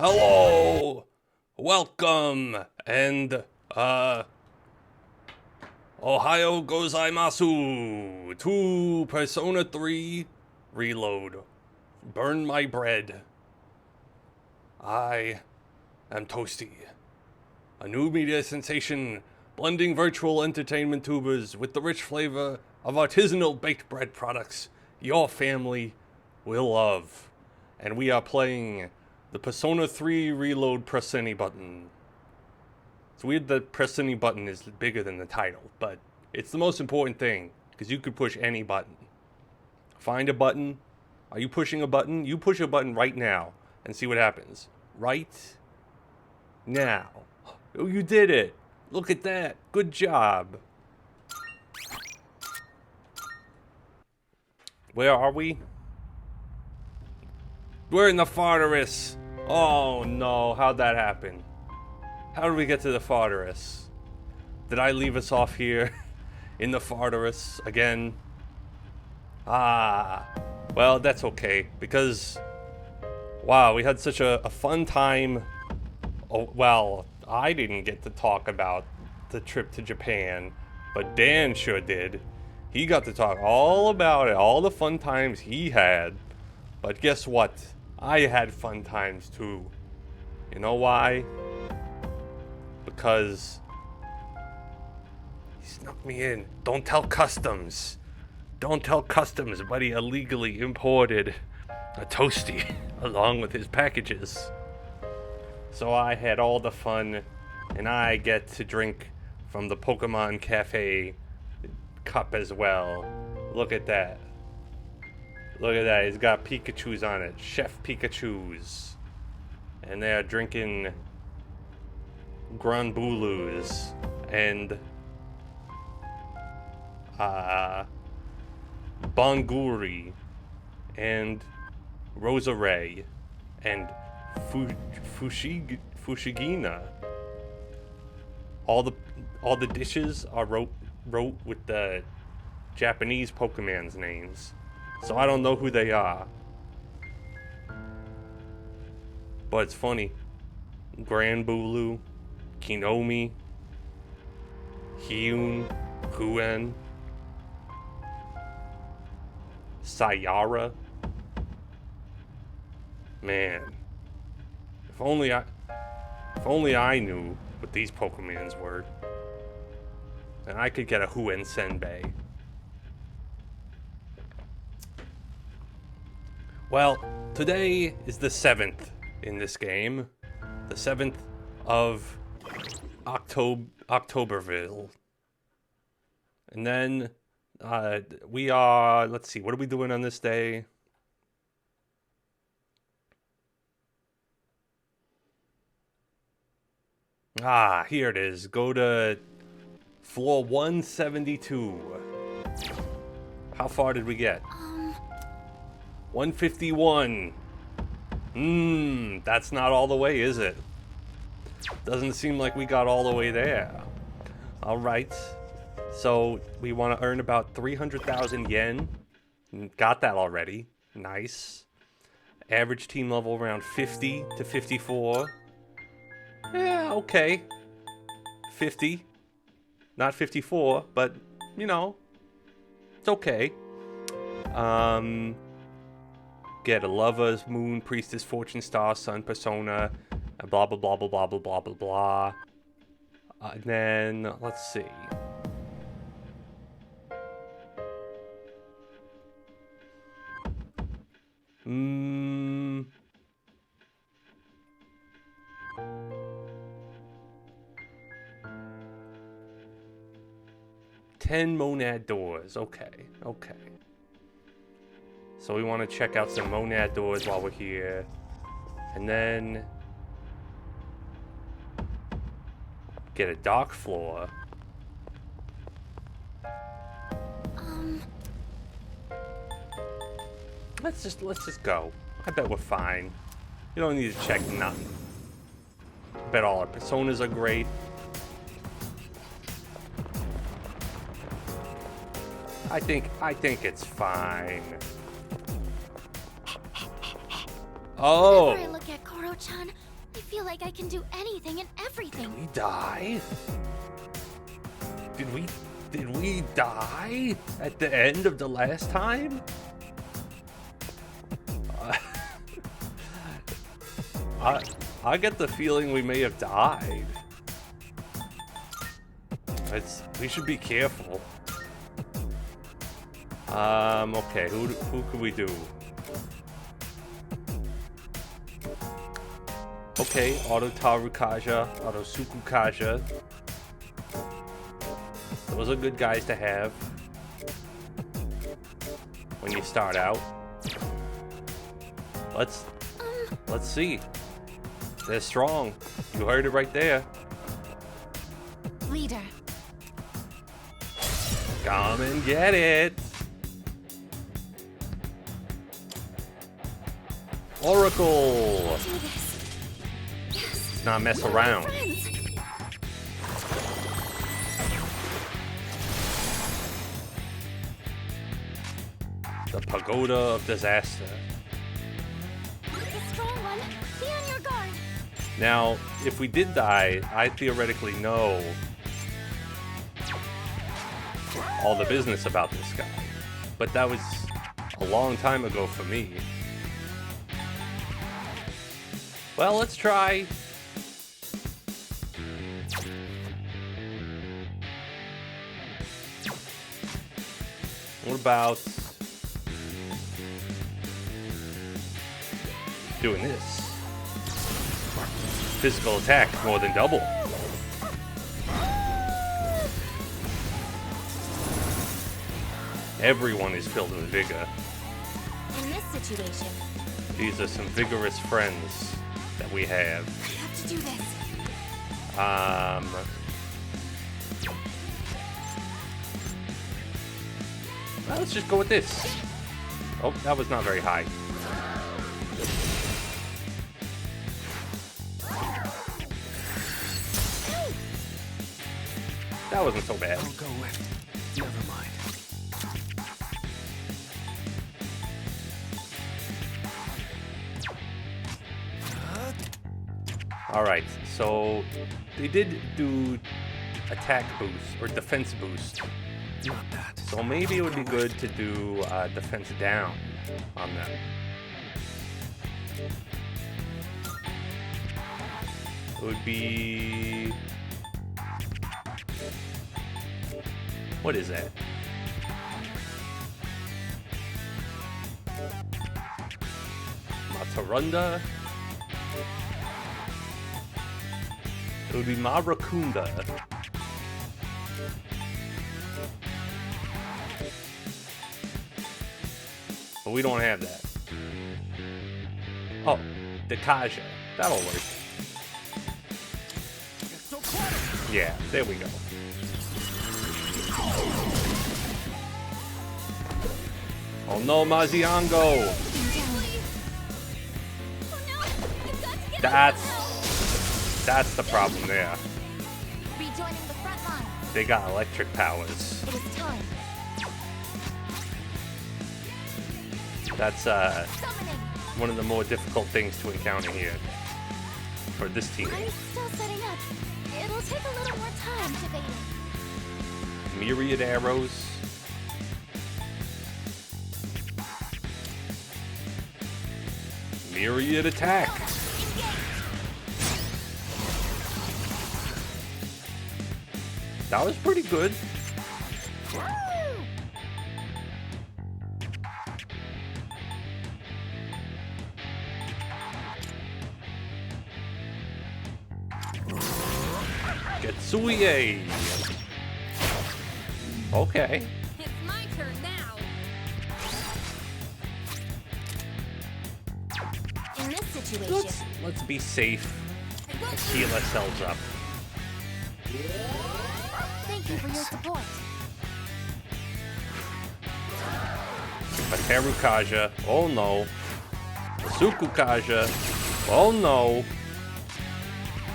Hello, welcome, and Ohio gozaimasu to Persona 3 Reload. Burn my bread. I am Toastie, a new media sensation blending virtual entertainment tubers with the rich flavor of artisanal baked bread products your family will love. And we are playing the Persona 3 Reload Press Any button. It's weird that Press Any button is bigger than the title, but it's the most important thing, because you could push any button. Find a button. Are you pushing a button? You push a button right now and see what happens. Right now. Oh, you did it. Look at that. Good job. Where are we? We're in the fortress. Oh no, how'd that happen? How did we get to the fortress? Did I leave us off here in the fortress again? Well, that's okay, because wow, we had such a fun time. Oh, well, I didn't get to talk about the trip to Japan, but Dan sure did. He got to talk all about it, all the fun times he had. But guess what? I had fun times too. You know why? Because he snuck me in. Don't tell customs. Don't tell customs, but he illegally imported a Toastie along with his packages. So I had all the fun, and I get to drink from the Pokemon Cafe cup as well. Look at that. Look at that, he's got Pikachus on it. Chef Pikachus. And they're drinking Granbulus and Bonguri and Rosare and Fushigina. All the dishes are wrote with the Japanese Pokemon's names. So I don't know who they are. But it's funny. Granbulu, Kinomi, Hyun, Huen, Sayara. Man. If only I knew what these Pokemons were. And I could get a Huen Senbei. Well, today is the 7th in this game. The 7th of Octoberville. And then we are, let's see, what are we doing on this day? Here it is. Go to floor 172. How far did we get? 151. That's not all the way, is it? Doesn't seem like we got all the way there. Alright. So, we want to earn about 300,000 yen. Got that already. Nice. Average team level around 50 to 54. Yeah, okay. 50. Not 54, but, you know, it's okay. Get a Lover's Moon, Priestess, Fortune Star, Sun, Persona, and blah blah blah blah blah blah blah blah blah. And then, let's see. Ten Monad doors. Okay. So we want to check out some Monad doors while we're here. And then get a dock floor. Let's just go. I bet we're fine. You don't need to check nothing. I bet all our personas are great. I think it's fine. Whenever I Oh. look at Koro-chan, I feel like I can do anything and everything. We die? Did we die at the end of the last time? I get the feeling we may have died. We should be careful. Okay, who could we do? Okay, Auto Tarukaja, Auto Sukukaja. Those are good guys to have when you start out. Let's see. They're strong. You heard it right there. Leader. Come and get it. Oracle. Do this. Yes. Let's not mess around. Friends. The Pagoda of Disaster. The strong one. Be on your guard. Now, if we did die, I theoretically know all the business about this guy. But that was a long time ago for me. Well, let's try. What about doing this? Physical attack more than double. Everyone is filled with vigor. In this situation, These are some vigorous friends that we have. I have to do this. Well, let's just go with this. Oh, that was not very high. That wasn't so bad. I'll go with. Never mind. Alright, so they did do attack boost or defense boost. Not that. So maybe it would be good to do defense down on them. It would be... What is that? Matarunda? It would be Marakunda. But we don't have that. Oh, Dekaja. That'll work. Yeah, there we go. Oh no, Maziango! That's the problem there. Rejoining the front line. They got electric powers. It is time. That's Summoning. one of the more difficult things to encounter here for this team. I'm still setting up. It'll take a little more time. Activating. Myriad arrows. Myriad attack. That was pretty good. Getsuye. Okay. It's my turn now. In this situation, Let's be safe and heal ourselves up. thank you for your support. A Terukaja. Oh no. A Sukukaja. Oh no.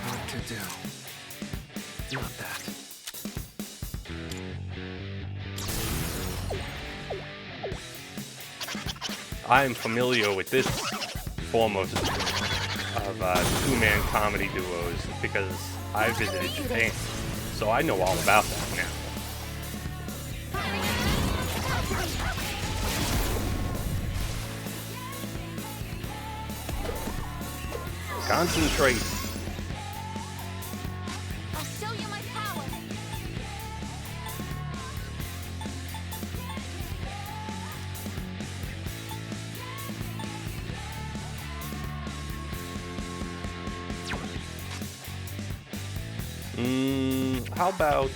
What to do? Not that. I am familiar with this form of of two-man comedy duos because I visited Japan, so I know all about that now. Concentrate. I'll show you my power. How about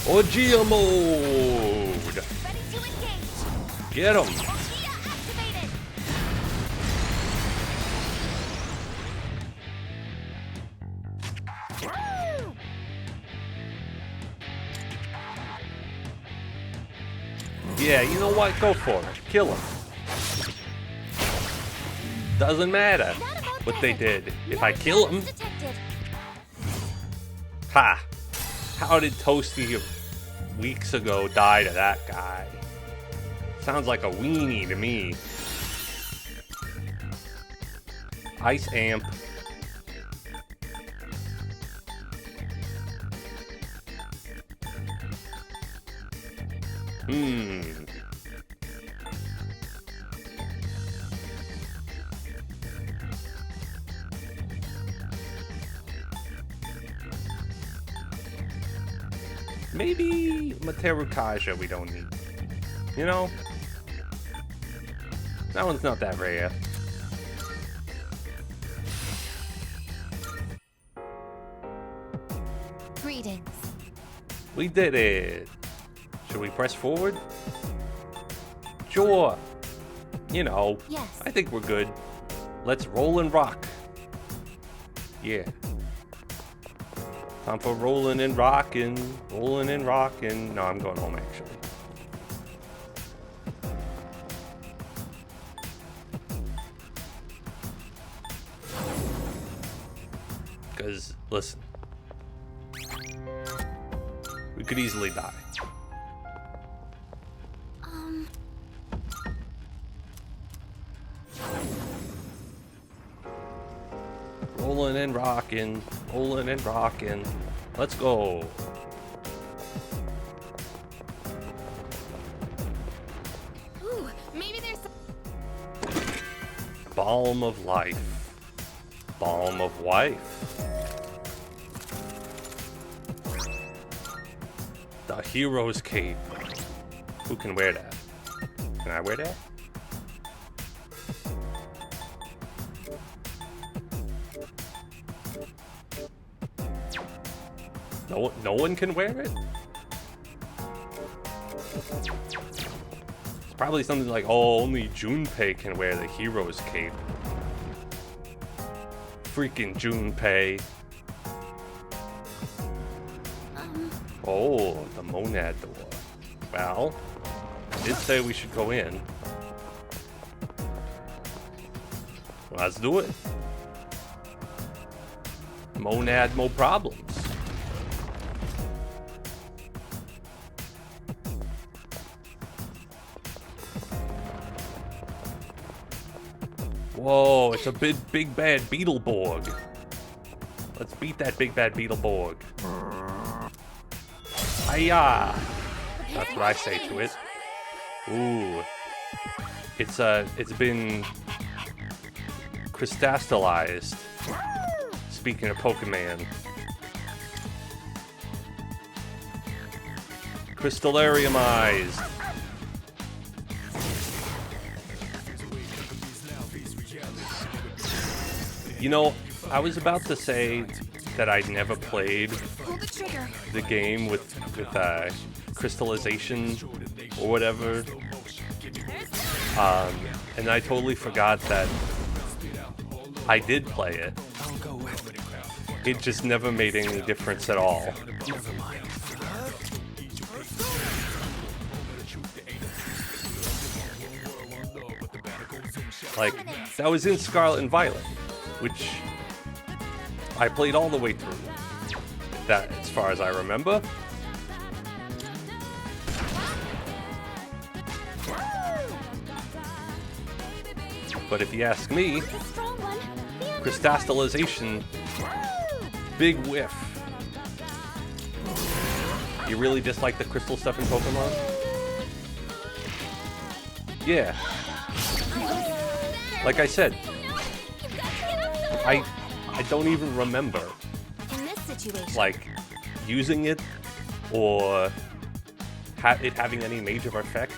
Orgia mode? Ready to engage. Get 'em. Orgia activated. Woo! Yeah, you know what? Go for it. Kill him. Doesn't matter what they did. If I kill him, Detected. ha! How did Toastie weeks ago die to that guy? Sounds like a weenie to me. Ice amp. Maybe Materu Kaja we don't need. You know? That one's not that rare. Greetings. We did it. Should we press forward? Sure. You know. Yes. I think we're good. Let's roll and rock. Yeah. Time for rolling and rocking. Rolling and rocking. No, I'm going home actually. Because, listen. We could easily die. Rolling and rocking, rolling and rocking. Let's go. Ooh, maybe there's some... Balm of life. Balm of wife. The hero's cape. Who can wear that? Can I wear that? No one can wear it? It's probably something like, oh, only Junpei can wear the hero's cape. Freaking Junpei. Oh, the monad door. Well, I did say we should go in. Let's do it. Monad, no problems. Whoa, it's a big bad Beetleborg. Let's beat that big bad Beetleborg. Hiya! That's what I say to it. Ooh. It's been crystallized. Speaking of Pokemon. Crystallariumized. You know, I was about to say that I'd never played Pull the trigger. the game with crystallization or whatever. And I totally forgot that I did play it. It just never made any difference at all. Never mind. Like, that was in Scarlet and Violet, which I played all the way through. That, as far as I remember. But if you ask me, It's a strong one. Be on your crystallization, guard. big whiff. You really dislike the crystal stuff in Pokemon? Yeah. Like I said, You've got to get up so I don't even remember in this situation. like using it or it having any major effect.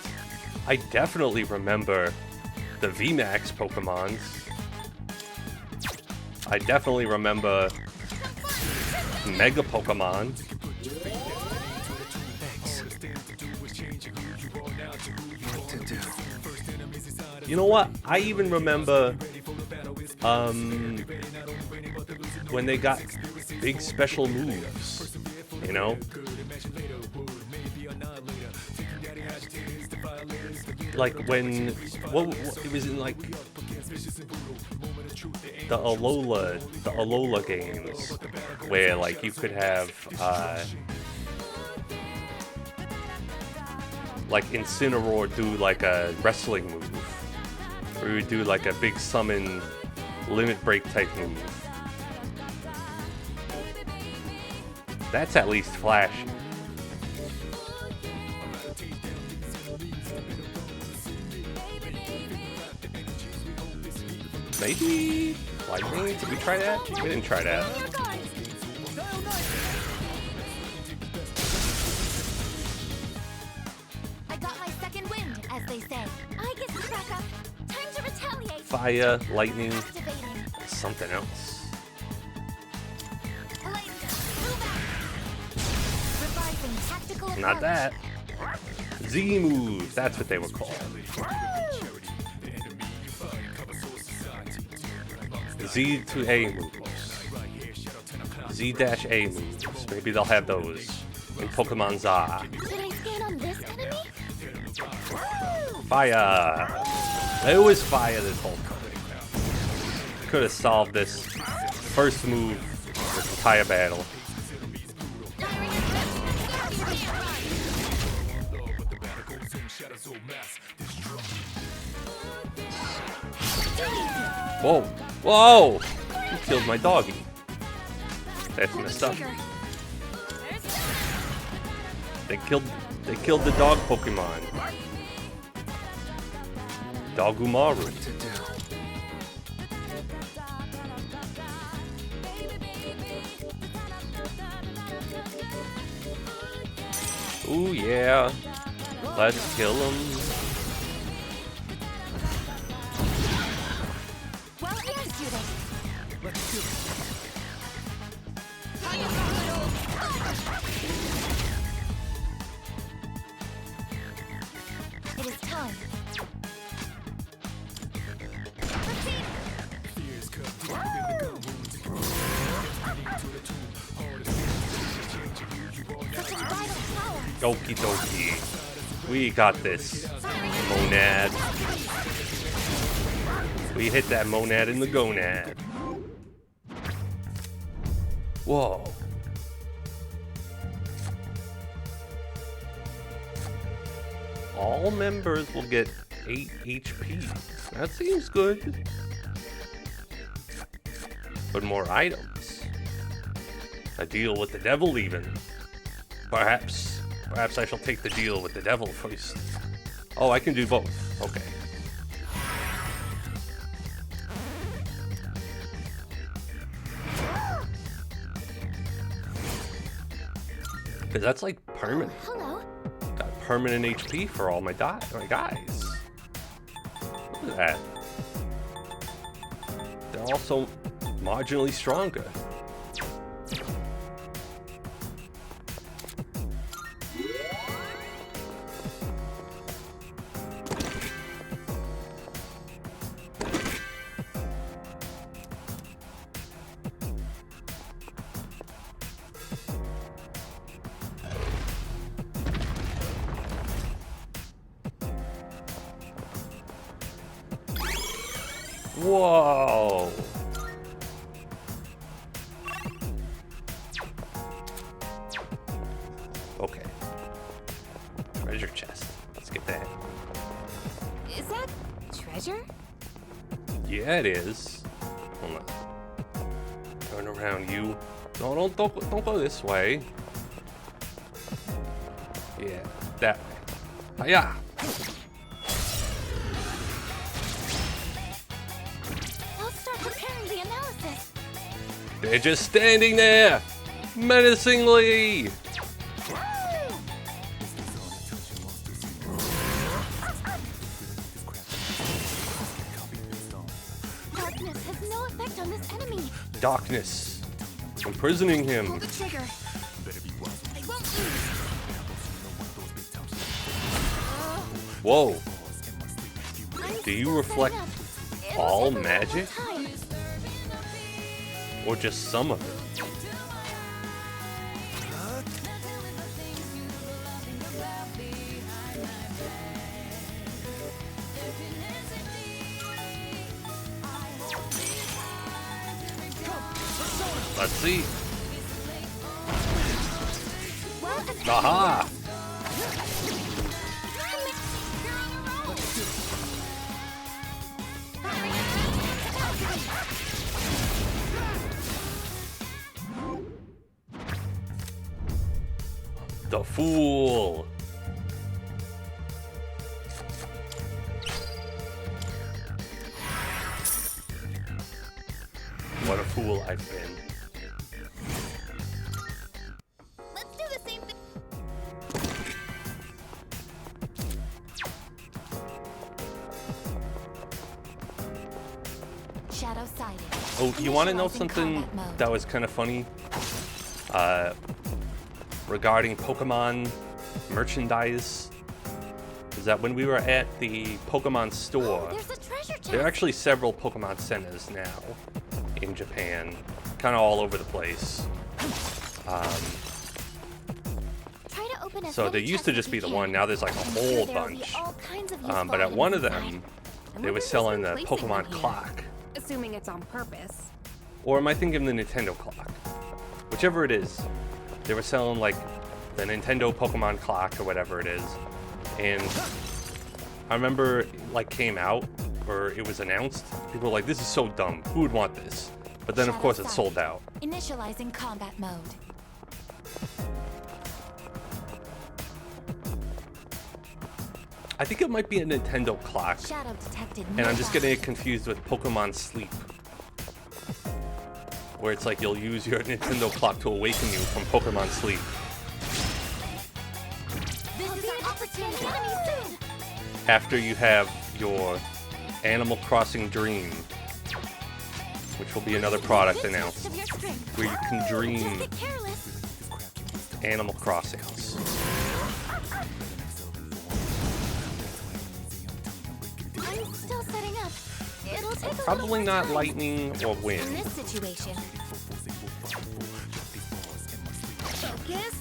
I definitely remember the VMAX Pokemons. I definitely remember Mega Pokemon. Thanks. What to do? You know what? I even remember when they got big special moves, you know? Like when it was in like the Alola games where like you could have like Incineroar do like a wrestling move, or you would do like a big summon limit break type move. That's at least flashy. Maybe lightning? Did we try that? We didn't try that. On your guard. I got my second wind, as they say. I get to back up. Time to retaliate. Fire, lightning, Activating. something else. Lightning. Move out. Revising tactical approach. Not that. Z move. That's what they were called. Z to A moves. Z-A moves. Maybe they'll have those in Pokemon Za. Should I scan on this enemy? Fire! It was fire this whole time. Could have solved this first move, this entire battle. Whoa! Whoa! You killed my doggy. That's messed up. They killed the dog Pokemon. Dogumaru. What to do? Ooh yeah. Let's kill him. Well executed. Let's do it. It is time. Such a vital power. Okie dokie. We got this. Monad. We hit that monad in the gonad. Whoa. All members will get 8 HP. That seems good. But more items. A deal with the devil even. Perhaps I shall take the deal with the devil first. Oh, I can do both. Okay. Cause that's like permanent. Hello. Got permanent HP for all my guys. Look at that. They're also marginally stronger. Whoa! Okay. Treasure chest. Let's get that. Is that treasure? Yeah, it is. Hold on. Turn around, you. No, don't go this way. Yeah, that way. Hiya! I'll start preparing the analysis. They're just standing there, menacingly. Darkness has no effect on this enemy. Darkness, imprisoning him. Pull the trigger. I won't lose. Whoa, I'm do you still reflect setting up. It'll all take a little magic? time. Or just some of it? Let's see. Well, an Aha! The fool. What a fool I've been. Let's do the same thing. Shadow sided. Oh, you want to know Initializing something combat mode. that was kind of funny? Regarding Pokemon merchandise, is that when we were at the Pokemon store, There's a treasure chest. there are actually several Pokemon centers now in Japan, kind of all over the place. Try to open as So there many used to chests just as be you the can. one, now there's like a I'm whole sure there will be bunch. all kinds of But useful at one of items them, inside. they were selling the Pokemon here. clock. Assuming it's on purpose. Or am I thinking the Nintendo clock? Whichever it is, they were selling like the Nintendo Pokemon clock or whatever it is. And I remember it like came out or it was announced. People were like, this is so dumb. Who would want this? But then of course it sold out. Initializing combat mode. I think it might be a Nintendo clock. Shadow detected. And I'm just nearby. getting it confused with Pokemon Sleep. Where it's like you'll use your Nintendo clock to awaken you from Pokemon Sleep. This is an opportunity. Enemy soon. After you have your Animal Crossing Dream, which will be another product Good announced, test of your strength. where you can Just dream get careless. Animal Crossings. I'm still setting up. It'll take a Probably little more not time. lightning or In wind. this situation. Focus.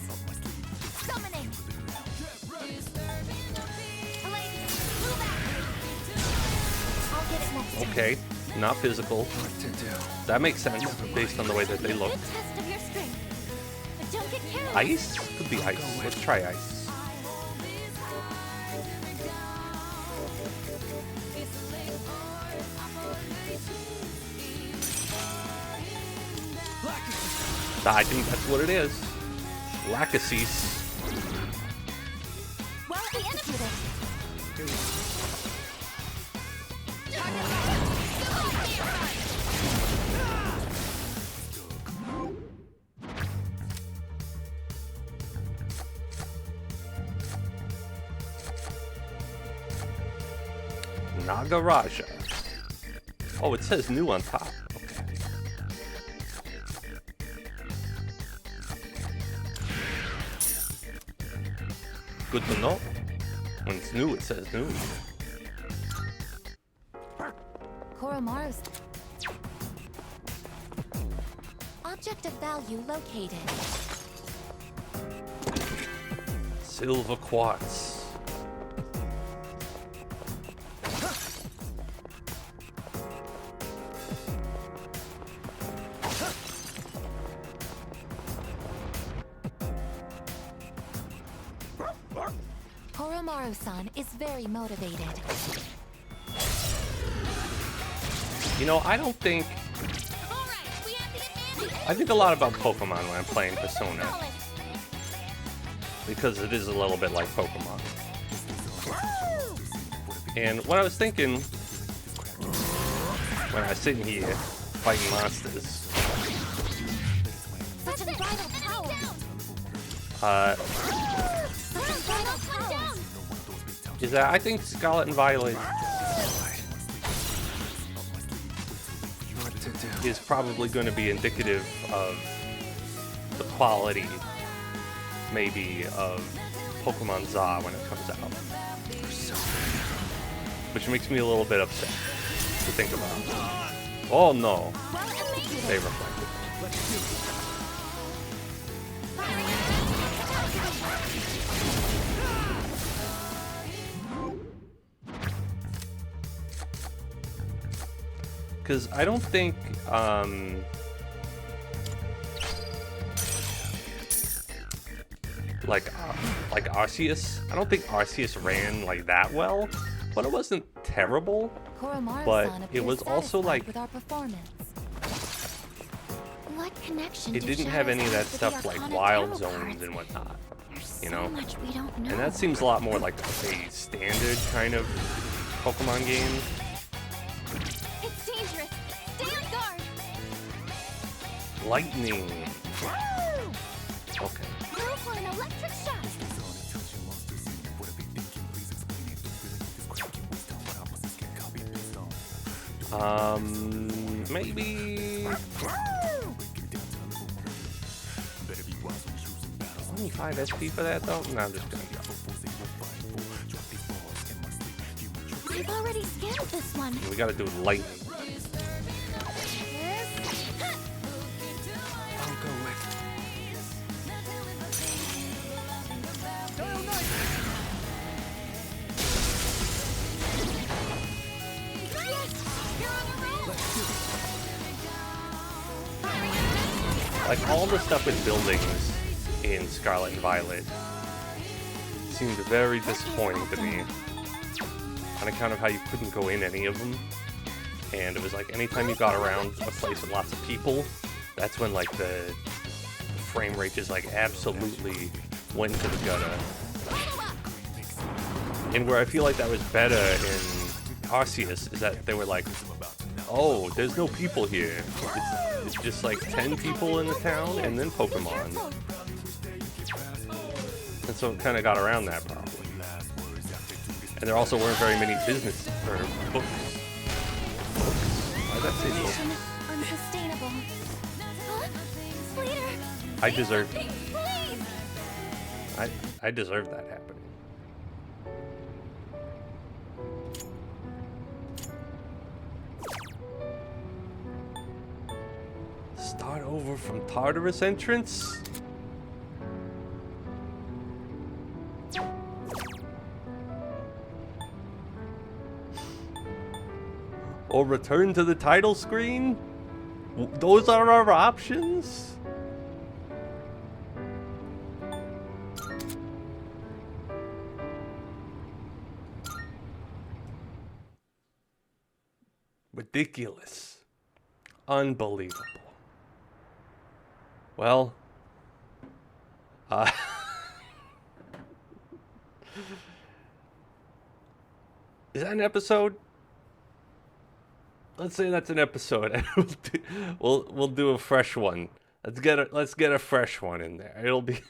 Summoning. Ladies, move out. I'll get it next time. Okay, not physical. What to do? That makes sense based on the way that they look. Good test of your strength. But don't get careless. Ice? Could be ice. Let's try ice. I think that's what it is. Lacasis. Well, the enemy. Nagaraja. Oh, it says new on top. Okay. Good to know. When it's new, it says new. Koromaru's. Object of value located. Silver quartz. Koromaru-san is very motivated. You know, I don't think... Alright, we have the advantage. I think a lot about Pokemon when I'm playing Persona. Solid. Because it is a little bit like Pokemon. Woo! And what I was thinking... when I was sitting here fighting monsters... Such unbridled power. Such unbridled power. Is that I think Scarlet and Violet What to do? is probably going to be indicative of the quality, maybe, of Pokemon Za when it comes out. Which makes me a little bit upset to think about. Oh no, Well, amazing. they reflected. Because I don't think, like Arceus, I don't think Arceus ran like that well, but it wasn't terrible. But it was also like, with our performance. What connection it do didn't have any of that shadows stuff with the like Arcana wild tarot zones cards? and whatnot. There's you so know? much we don't know. And that seems a lot more like a standard kind of Pokemon game. It's dangerous. Stay on guard. Lightning. Woo! Okay. Go for an electric shock. Maybe Woo! 25 SP for that though? No, I'm just gonna go. I've already scanned this one. We gotta do lightning. I'll go with. Like all the stuff with buildings in Scarlet and Violet seemed very disappointing to me on account of how you couldn't go in any of them. And it was like anytime you got around a place with lots of people, that's when like the frame rate just like absolutely went into the gutter. And where I feel like that was better in Arceus is that they were like, oh, there's no people here. It's just like 10 people in the town and then Pokemon. And so it kind of got around that problem. And there also weren't very many business or books. Why did I say books? Unsustainable. Huh? Leader, I deserved it. please. I deserved that happening. Start over from Tartarus entrance? Or return to the title screen? Those are our options? Ridiculous. Unbelievable. Well, is that an episode? Let's say that's an episode. We'll do a fresh one. Let's get a fresh one in there. It'll be